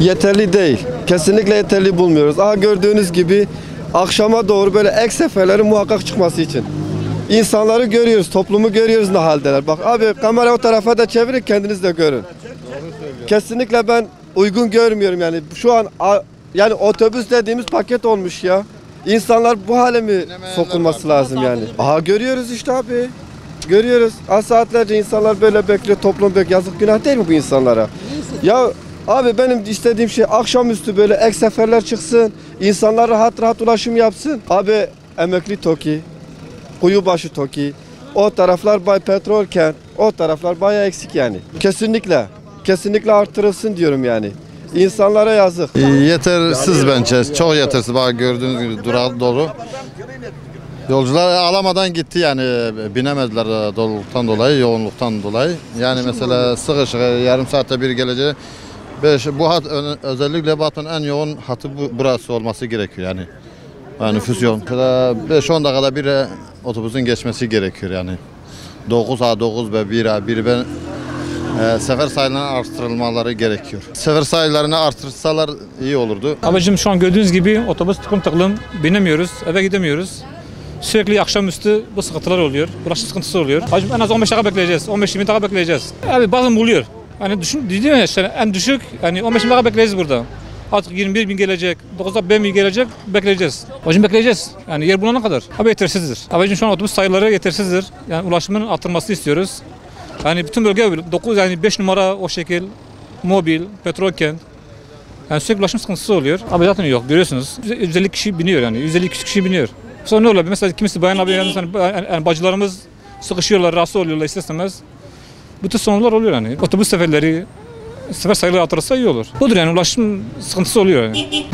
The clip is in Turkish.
Yeterli değil. Kesinlikle yeterli bulmuyoruz. Aha gördüğünüz gibi akşama doğru böyle ek seferlerin muhakkak çıkması için. İnsanları görüyoruz, toplumu görüyoruz ne haldeler. Bak abi kamera o tarafa da çevirin kendiniz de görün. Kesinlikle ben uygun görmüyorum yani. Şu an yani otobüs dediğimiz paket olmuş ya. İnsanlar bu hale mi sokulması lazım yani? Aha görüyoruz işte abi. Görüyoruz. Saatlerce insanlar böyle bekliyor, toplum bekliyor. Yazık günah değil mi bu insanlara? Ya abi benim istediğim şey akşamüstü böyle ek seferler çıksın. İnsanlar rahat rahat ulaşım yapsın. Abi Emekli TOKİ, Kuyubaşı TOKİ, o taraflar Bay Petrolkent, o taraflar bayağı eksik yani. Kesinlikle artırılsın diyorum yani. İnsanlara yazık. Yetersiz bence, çok yetersiz. Bak gördüğünüz gibi durağı dolu. Yolcular alamadan gitti yani binemediler doluluktan dolayı, yoğunluktan dolayı. Yani mesela sıkışık yarım saatte bir gelecek. Bu hat özellikle Batı'nın en yoğun hatı burası olması gerekiyor yani. Nüfus yoğun. 5-10 dakikada bir otobüsün geçmesi gerekiyor yani. 9A, 9B, 1A, 1B sefer sayılarının artırılmaları gerekiyor. Sefer sayılarını artırsalar iyi olurdu. Abicim şu an gördüğünüz gibi otobüs tıklım binemiyoruz, eve gidemiyoruz. Sürekli akşamüstü bu sıkıntılar oluyor, ulaşım sıkıntısı oluyor. Abicim en az 15 dakika bekleyeceğiz, 15-20 dakika bekleyeceğiz. Abi bazen buluyor. Hani düşün, diyor ya işte en düşük yani 15 dakika bekleyeceğiz burada. Artık 21 bin gelecek, 9'da 5 bin gelecek, bekleyeceğiz. Abicim bekleyeceğiz. Yani yer bulana kadar. Abi yetersizdir. Abicim şu an otobüs sayıları yetersizdir. Yani ulaşımın artırmasını istiyoruz. Yani bütün bölge 9 yani 5 numara o şekil, mobil, Petrolkent. Yani sürekli ulaşım sıkıntısı oluyor. Abi zaten yok görüyorsunuz. 150 kişi biniyor yani 150 kişi biniyor. Sonra ne oluyor? Mesela kimisi bayan abi yani bacılarımız sıkışıyorlar, rahatsız oluyorlar istemez. Bu tür sorunlar oluyor yani. Otobüs seferleri, sefer sayıları artırılsa iyi olur. Budur yani ulaşım sıkıntısı oluyor yani.